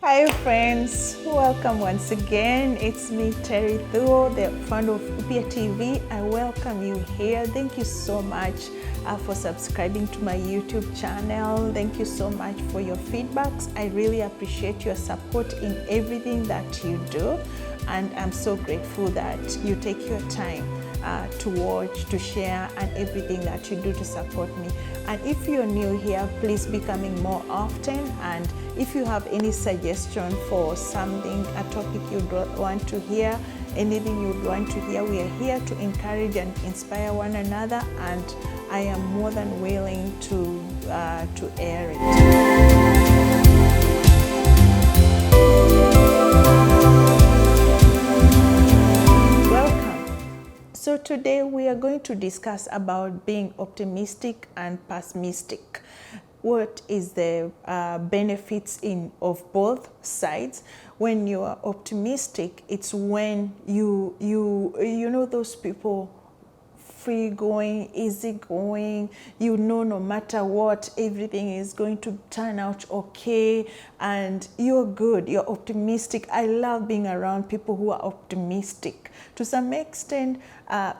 Hi friends, welcome once again. It's me, Terry Thuo, the founder of Upya TV. I welcome you here. Thank you so much for subscribing to my YouTube channel. Thank you so much for your feedbacks. I really appreciate your support in everything that you do. And I'm so grateful that you take your time to watch, to share, and everything that you do to support me. And if you're new here, please be coming more often. And if you have any suggestion for something, a topic you'd want to hear, anything you'd want to hear, we are here to encourage and inspire one another. And I am more than willing to air it. So today we are going to discuss about being optimistic and pessimistic. What is the benefits of both sides? When you are optimistic, it's when you know those people, free going, easy going, no matter what, everything is going to turn out okay, and you're good, you're optimistic. I love being around people who are optimistic. To some extent,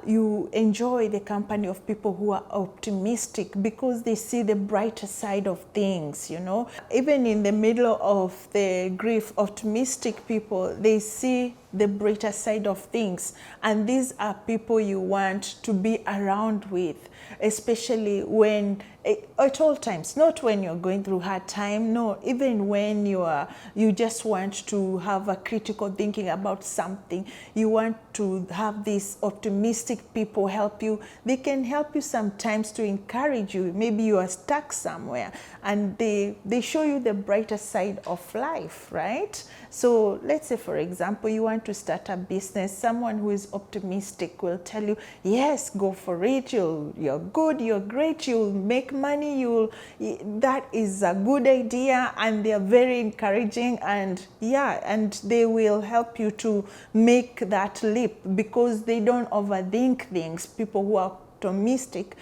you enjoy the company of people who are optimistic because they see the brighter side of things, Even in the middle of the grief, optimistic people, they see the brighter side of things. And these are people you want to be around with, especially when, at all times, not when you're going through hard time, no, even when you just want to have a critical thinking about something, you want to have these optimistic people help you. They can help you sometimes to encourage you. Maybe you are stuck somewhere and they show you the brighter side of life, right? So let's say, for example, you want to start a business. Someone who is optimistic will tell you, yes, go for it. You're good, you're great, you'll make money, that is a good idea. And they're very encouraging, and they will help you to make that leap because they don't overthink things. People who are optimistic,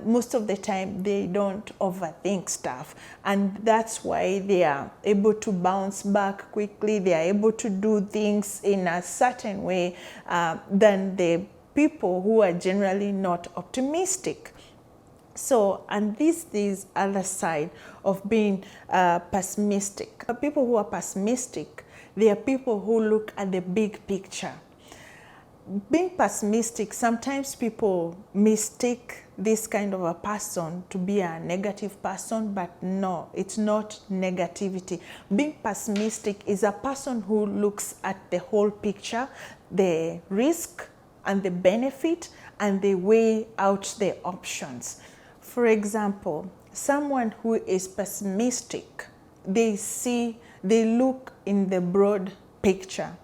most of the time they don't overthink stuff, and that's why they are able to bounce back quickly. They are able to do things in a certain way than the people who are generally not optimistic. So, and this is other side of being pessimistic. People who are pessimistic, they are people who look at the big picture. Being pessimistic, sometimes people mistake this kind of a person to be a negative person, but no, it's not negativity. Being pessimistic is a person who looks at the whole picture, the risk and the benefit, and they weigh out the options. For example, someone who is pessimistic, they look in the broad picture.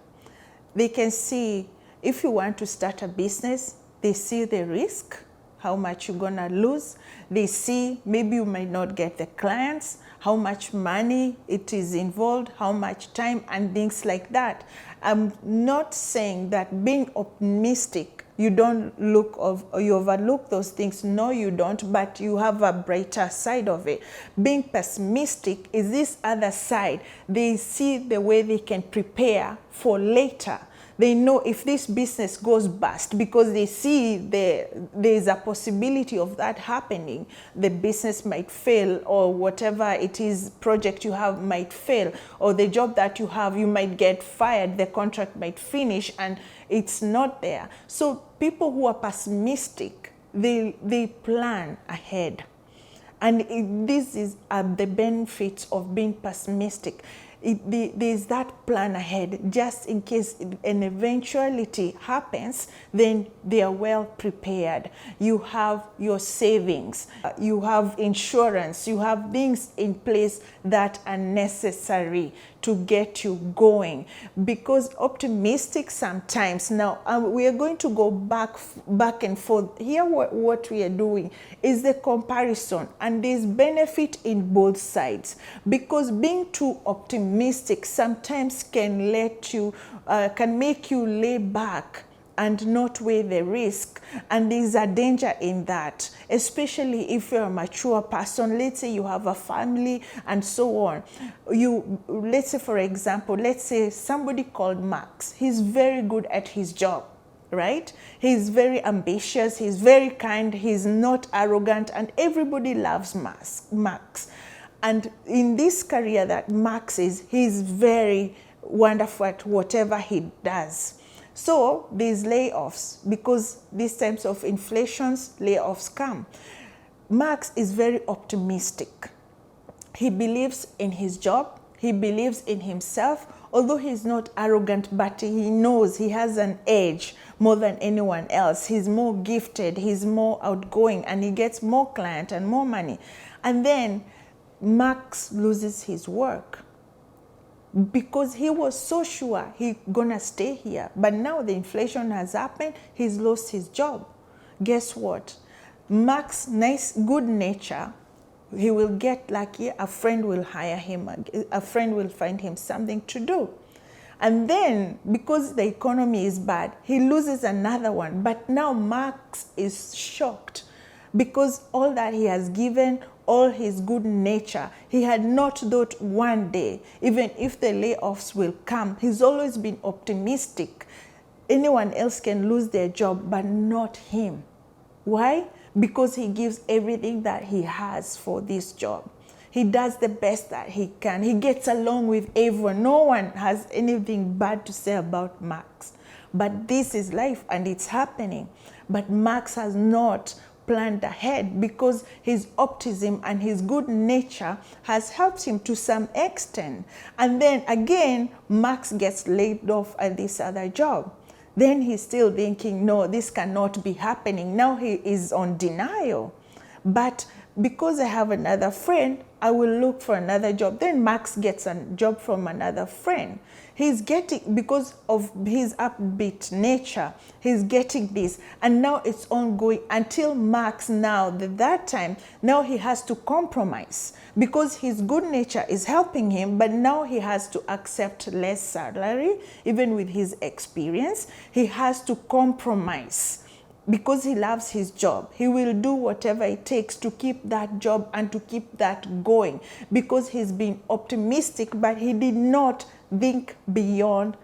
They can see, if you want to start a business, they see the risk, how much you're gonna lose. They see maybe you might not get the clients, how much money it is involved, how much time, and things like that. I'm not saying that being optimistic, you overlook those things. No, you don't, but you have a brighter side of it. Being pessimistic is this other side. They see the way they can prepare for later. They know if this business goes bust, because they see there's a possibility of that happening. The business might fail, or whatever it is, project you have might fail, or the job that you have, you might get fired, the contract might finish and it's not there. So people who are pessimistic, they plan ahead. And this is the benefits of being pessimistic. There's that plan ahead, just in case an eventuality happens, then they are well prepared. You have your savings, you have insurance, you have things in place that are necessary to get you going. Because optimistic sometimes, now we are going to go back and forth. Here what we are doing is the comparison, and there's benefit in both sides, because being too optimistic sometimes can make you lay back and not weigh the risk. And there's a danger in that, especially if you're a mature person. Let's say you have a family and so on. Let's say, for example, let's say somebody called Max. He's very good at his job, right? He's very ambitious, he's very kind, he's not arrogant, and everybody loves Max. And in this career that Max is, he's very wonderful at whatever he does. So there's layoffs, because these types of inflations, layoffs come. Max is very optimistic. He believes in his job, he believes in himself, although he's not arrogant, but he knows he has an edge more than anyone else. He's more gifted, he's more outgoing, and he gets more client and more money. And then Max loses his work because he was so sure he's gonna stay here. But now the inflation has happened, he's lost his job. Guess what? Max, nice, good nature, he will get lucky, a friend will hire him, a friend will find him something to do. And then, because the economy is bad, he loses another one. But now Max is shocked, because all that he has given, all his good nature, he had not thought one day, even if the layoffs will come, he's always been optimistic. Anyone else can lose their job, but not him. Why? Because he gives everything that he has for this job. He does the best that he can. He gets along with everyone. No one has anything bad to say about Max. But this is life and it's happening. But Max has not planned ahead, because his optimism and his good nature has helped him to some extent. And then again, Max gets laid off at this other job. Then he's still thinking, no, this cannot be happening. Now he is on denial. But because I have another friend, I will look for another job. Then Max gets a job from another friend. He's getting, because of his upbeat nature, he's getting this. And now it's ongoing until Max now, that time, now he has to compromise, because his good nature is helping him, but now he has to accept less salary, even with his experience. He has to compromise. Because he loves his job, he will do whatever it takes to keep that job and to keep that going, because he's been optimistic, but he did not think beyond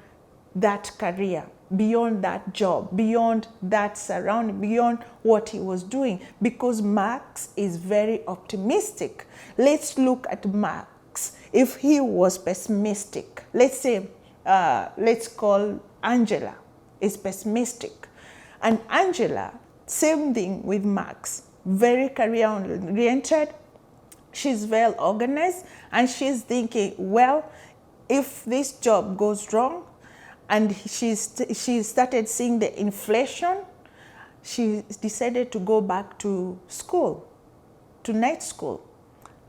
that career, beyond that job, beyond that surrounding, beyond what he was doing, because Max is very optimistic. Let's look at Max. If he was pessimistic, let's say, let's call Angela is pessimistic. And Angela, same thing with Max, very career-oriented. She's well organized, and she's thinking, well, if this job goes wrong, and she started seeing the inflation, she decided to go back to school, to night school.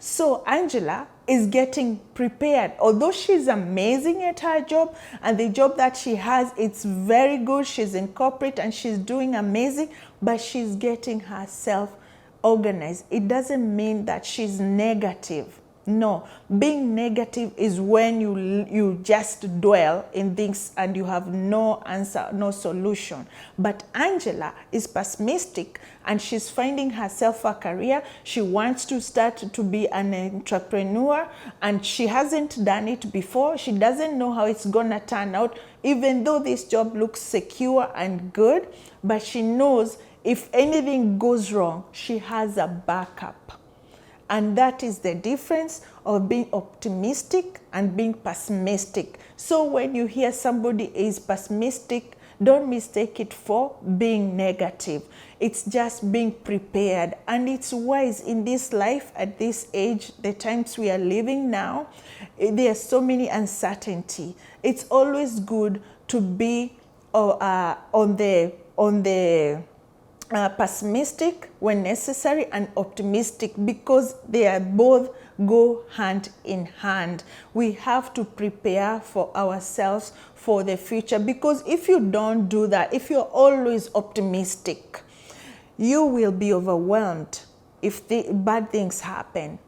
So Angela is getting prepared. Although she's amazing at her job, and the job that she has, it's very good. She's in corporate and she's doing amazing, but she's getting herself organized. It doesn't mean that she's negative. No, being negative is when you just dwell in things and you have no answer, no solution. But Angela is pessimistic, and she's finding herself a career. She wants to start to be an entrepreneur, and she hasn't done it before. She doesn't know how it's gonna turn out, even though this job looks secure and good, but she knows if anything goes wrong, she has a backup. And that is the difference of being optimistic and being pessimistic. So when you hear somebody is pessimistic, don't mistake it for being negative. It's just being prepared. And it's wise in this life, at this age, the times we are living now, there's so many uncertainty. It's always good to be on the pessimistic when necessary, and optimistic, because they are both go hand in hand. We have to prepare for ourselves for the future, because if you don't do that, if you're always optimistic, you will be overwhelmed if the bad things happen.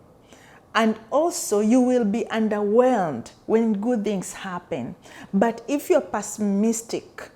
And also you will be underwhelmed when good things happen. But if you're pessimistic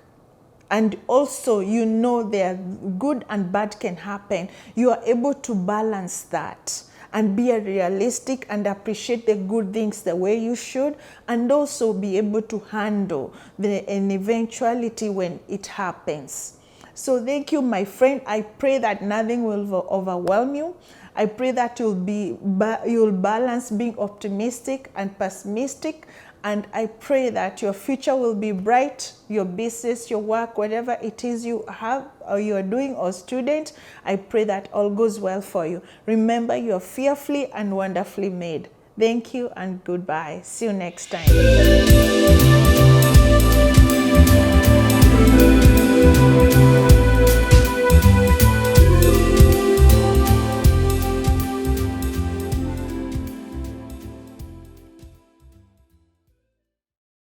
and also you know there good and bad can happen, you are able to balance that and be realistic and appreciate the good things the way you should, and also be able to handle an eventuality when it happens. So thank you, my friend. I pray that nothing will overwhelm you. I pray that you'll balance being optimistic and pessimistic. And I pray that your future will be bright, your business, your work, whatever it is you have or you are doing, or student, I pray that all goes well for you. Remember, you are fearfully and wonderfully made. Thank you and goodbye. See you next time.